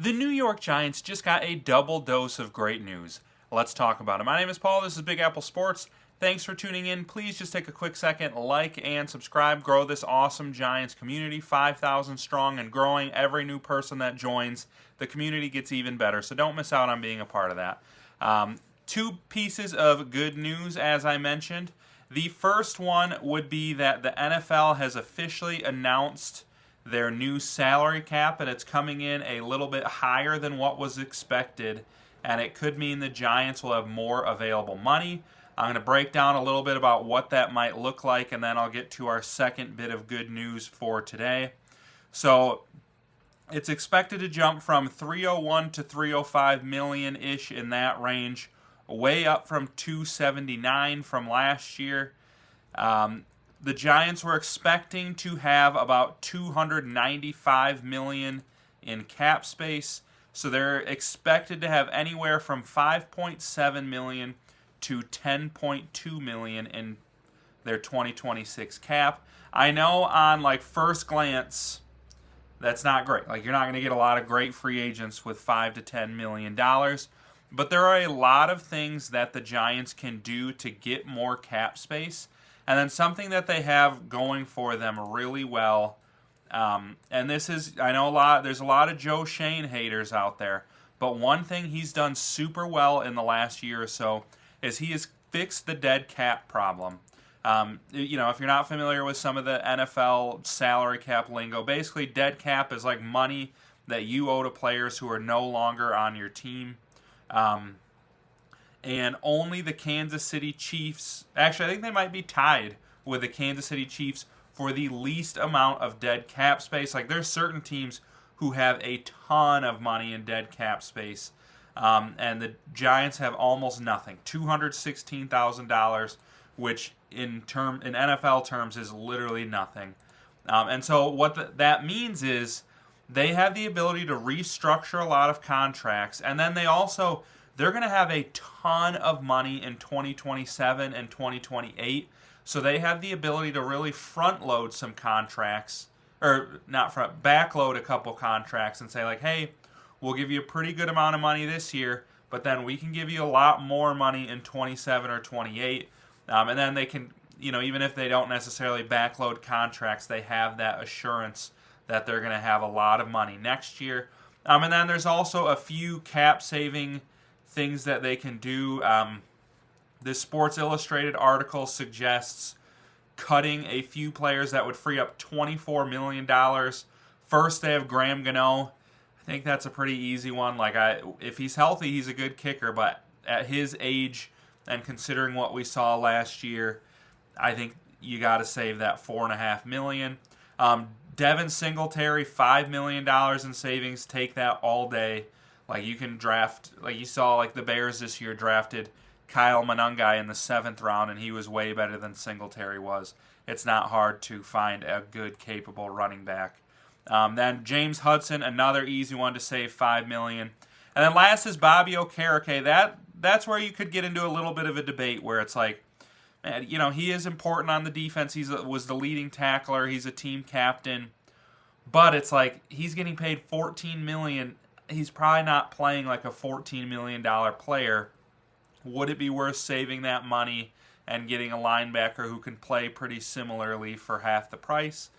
The New York Giants just got a double dose of great news. Let's talk about it. My name is Paul. This is Big Apple Sports. Thanks for tuning in. Please just take a quick second, like and subscribe. Grow this awesome Giants community, 5,000 strong and growing. Every new person that joins, the community gets even better. So don't miss out on being a part of that. Two pieces of good news, as I mentioned. The first one would be that the NFL has officially announced their new salary cap, and it's coming in a little bit higher than what was expected, and it could mean the Giants will have more available money. I'm going to break down a little bit about what that might look like, and then I'll get to our second bit of good news for today. So it's expected to jump from 301 to 305 million-ish in that range, way up from 279 from last year. The Giants were expecting to have about $295 million in cap space, so they're expected to have anywhere from $5.7 million to $10.2 million in their 2026 cap. I know on first glance that's not great. You're not going to get a lot of great free agents with $5 to $10 million, but there are a lot of things that the Giants can do to get more cap space. And then something that they have going for them really well, and this is, I know there's a lot of Joe Shane haters out there, but one thing he's done super well in the last year or so is he has fixed the dead cap problem. If you're not familiar with some of the NFL salary cap lingo, basically dead cap is like money that you owe to players who are no longer on your team. And only the Kansas City Chiefs, actually I think they might be tied with the Kansas City Chiefs for the least amount of dead cap space. There's certain teams who have a ton of money in dead cap space, and the Giants have almost nothing, $216,000, which in NFL terms is literally nothing. And so what that means is they have the ability to restructure a lot of contracts, and then they're going to have a ton of money in 2027 and 2028, so they have the ability to really front-load some contracts, or backload a couple contracts and say, hey, we'll give you a pretty good amount of money this year, but then we can give you a lot more money in 27 or 28, and then they can, even if they don't necessarily backload contracts, they have that assurance that they're going to have a lot of money next year. And then there's also a few cap-saving things that they can do. This Sports Illustrated article suggests cutting a few players that would free up $24 million. First, they have Graham Gano. I think that's a pretty easy one. If he's healthy, he's a good kicker, but at his age and considering what we saw last year, I think you got to save that $4.5 million. Devin Singletary, $5 million in savings. Take that all day. You can draft, you saw, the Bears this year drafted Kyle Monangai in the 7th round, and he was way better than Singletary was. It's not hard to find a good, capable running back. Then James Hudson, another easy one to save $5 million. And then last is Bobby Okereke. That's where you could get into a little bit of a debate where it's man, he is important on the defense. He was the leading tackler. He's a team captain. But it's he's getting paid $14 million. He's probably not playing a $14 million player. Would it be worth saving that money and getting a linebacker who can play pretty similarly for half the price?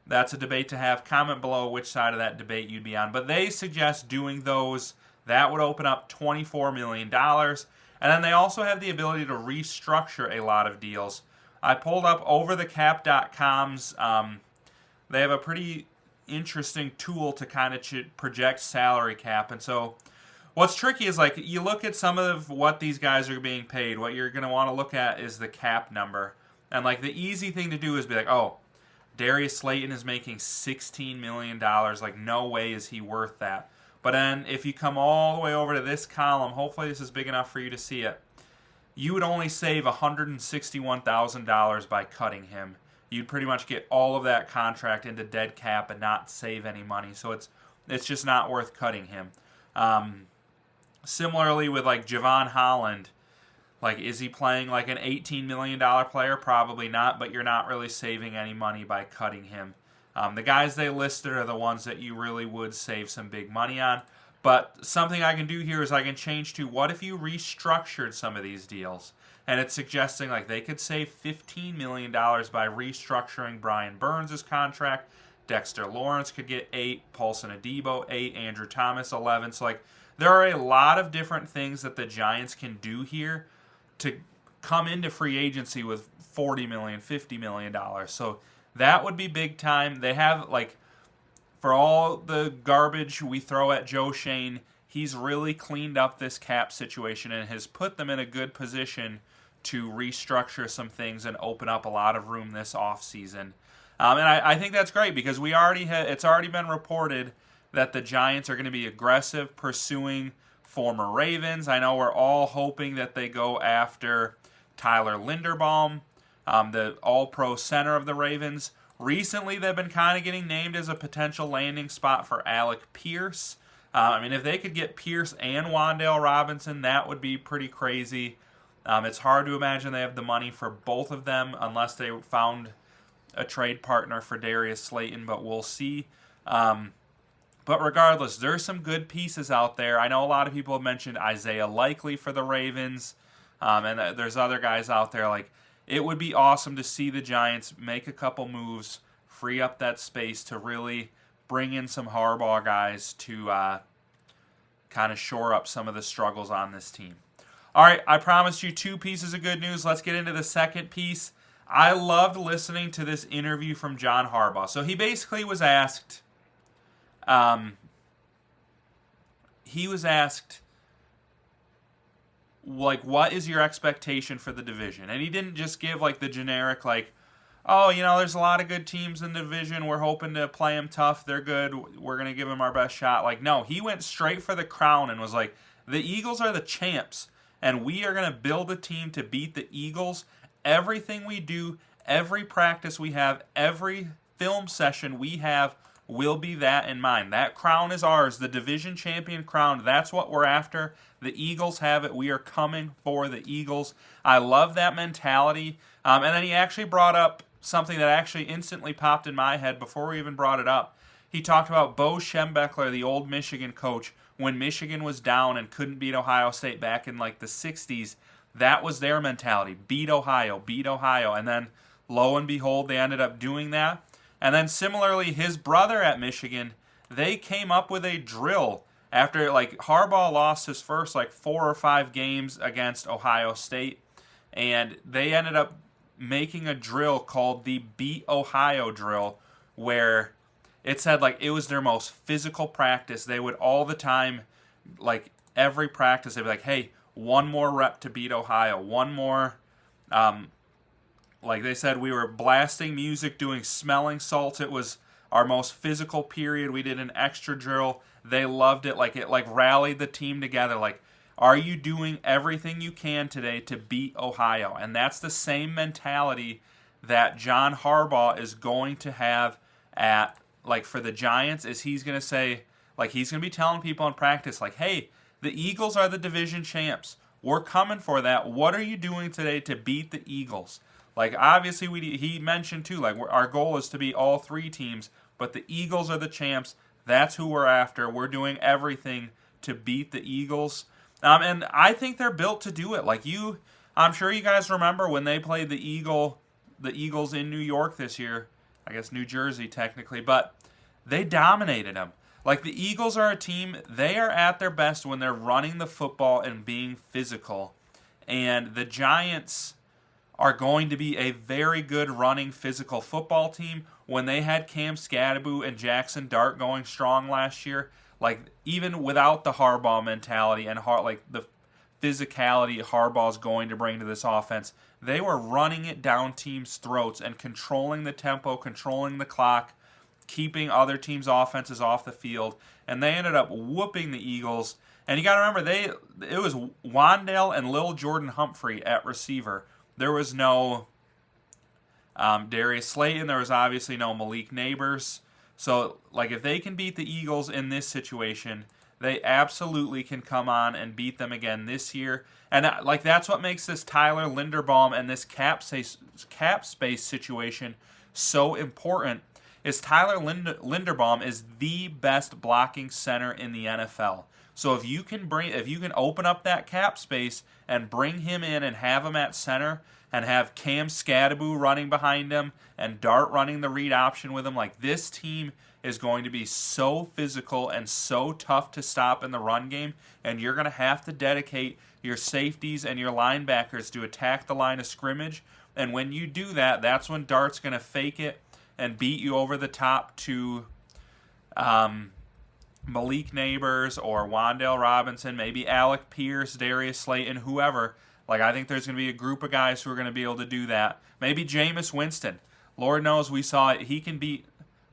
That's a debate to have. Comment below which side of that debate you'd be on. But they suggest doing those. That would open up $24 million. And then they also have the ability to restructure a lot of deals. I pulled up overthecap.com's. They have a pretty interesting tool to kind of project salary cap. And so what's tricky is you look at some of what these guys are being paid. What you're going to want to look at is the cap number. And the easy thing to do is be Darius Slayton is making $16 million. No way is he worth that. But then if you come all the way over to this column, hopefully this is big enough for you to see it, you would only save $161,000 by cutting him. You'd pretty much get all of that contract into dead cap and not save any money. So it's just not worth cutting him. Similarly with Javon Holland, is he playing an $18 million player? Probably not, but you're not really saving any money by cutting him. The guys they listed are the ones that you really would save some big money on. But something I can do here is I can change to, what if you restructured some of these deals? And it's suggesting like they could save $15 million by restructuring Brian Burns' contract. Dexter Lawrence could get 8, Paulson Adebo 8, Andrew Thomas 11. So like there are a lot of different things that the Giants can do here to come into free agency with $40 million, $50 million. So that would be big time. They have like, for all the garbage we throw at Joe Shane, he's really cleaned up this cap situation and has put them in a good position to restructure some things and open up a lot of room this offseason. And I think that's great because it's already been reported that the Giants are going to be aggressive pursuing former Ravens. I know we're all hoping that they go after Tyler Linderbaum, the all-pro center of the Ravens. Recently, they've been kind of getting named as a potential landing spot for Alec Pierce. I mean, if they could get Pierce and Wan'Dale Robinson, that would be pretty crazy. It's hard to imagine they have the money for both of them unless they found a trade partner for Darius Slayton, but we'll see. But regardless, there's some good pieces out there. I know a lot of people have mentioned Isaiah Likely for the Ravens, and there's other guys out there. Like, it would be awesome to see the Giants make a couple moves, free up that space to really bring in some Harbaugh guys to kind of shore up some of the struggles on this team. All right, I promised you 2 pieces of good news. Let's get into the second piece. I loved listening to this interview from John Harbaugh. So he basically was asked, like, what is your expectation for the division? And he didn't just give, like, the generic, like, oh, there's a lot of good teams in the division. We're hoping to play them tough. They're good. We're going to give them our best shot. Like, no, he went straight for the crown and was like, the Eagles are the champs, and we are going to build a team to beat the Eagles. Everything we do, every practice we have, every film session we have will be that in mind. That crown is ours, the division champion crown. That's what we're after. The Eagles have it. We are coming for the Eagles. I love that mentality. And then he actually brought up something that actually instantly popped in my head before we even brought it up. He talked about Bo Schembechler, the old Michigan coach, when Michigan was down and couldn't beat Ohio State back in like the 60s. That was their mentality. Beat Ohio, beat Ohio. And then, lo and behold, they ended up doing that. And then similarly, his brother at Michigan, they came up with a drill after, like, Harbaugh lost his first, like, 4 or 5 games against Ohio State. And they ended up making a drill called the Beat Ohio drill, where it said, like, it was their most physical practice. They would all the time, like, every practice, they'd be like, hey, one more rep to beat Ohio, one more. Like they said, we were blasting music, doing smelling salts. It was our most physical period. We did an extra drill. They loved it. Like, it like rallied the team together. Like, are you doing everything you can today to beat Ohio? And that's the same mentality that John Harbaugh is going to have at, like, for the Giants, is he's going to say, like, he's going to be telling people in practice, like, hey, the Eagles are the division champs. We're coming for that. What are you doing today to beat the Eagles? Like, obviously, he mentioned, too, like, our goal is to beat all 3 teams, but the Eagles are the champs. That's who we're after. We're doing everything to beat the Eagles. And I think they're built to do it. Like, I'm sure you guys remember when they played the Eagles in New York this year. I guess New Jersey, technically. But they dominated them. Like, the Eagles are a team, they are at their best when they're running the football and being physical. And the Giants are going to be a very good running physical football team. When they had Cam Scadaboo and Jackson Dart going strong last year, like, even without the Harbaugh mentality and like the physicality Harbaugh's going to bring to this offense, they were running it down teams' throats and controlling the tempo, controlling the clock, keeping other teams' offenses off the field, and they ended up whooping the Eagles. And you got to remember, it was Wan'Dale and Lil Jordan Humphrey at receiver. There was no Darius Slayton. There was obviously no Malik Neighbors. So, like, if they can beat the Eagles in this situation, they absolutely can come on and beat them again this year. And, like, that's what makes this Tyler Linderbaum and this cap space situation so important, is Tyler Linderbaum is the best blocking center in the NFL. So if you can open up that cap space and bring him in and have him at center and have Cam Scadaboo running behind him and Dart running the read option with him, like, this team is going to be so physical and so tough to stop in the run game, and you're going to have to dedicate your safeties and your linebackers to attack the line of scrimmage. And when you do that, that's when Dart's going to fake it and beat you over the top to Malik Neighbors or Wan'Dale Robinson, maybe Alec Pierce, Darius Slayton, whoever. Like, I think there's going to be a group of guys who are going to be able to do that. Maybe Jameis Winston. Lord knows we saw it. He can beat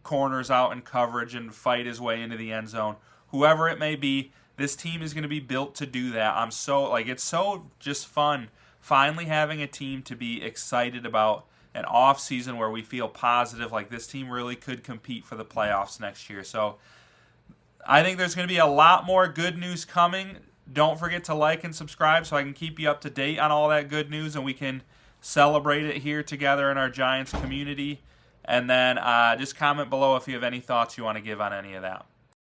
corners out in coverage and fight his way into the end zone. Whoever it may be, this team is going to be built to do that. It's so just fun finally having a team to be excited about, an off season where we feel positive, like this team really could compete for the playoffs next year. So I think there's going to be a lot more good news coming. Don't forget to like and subscribe so I can keep you up to date on all that good news and we can celebrate it here together in our Giants community. And then just comment below if you have any thoughts you want to give on any of that.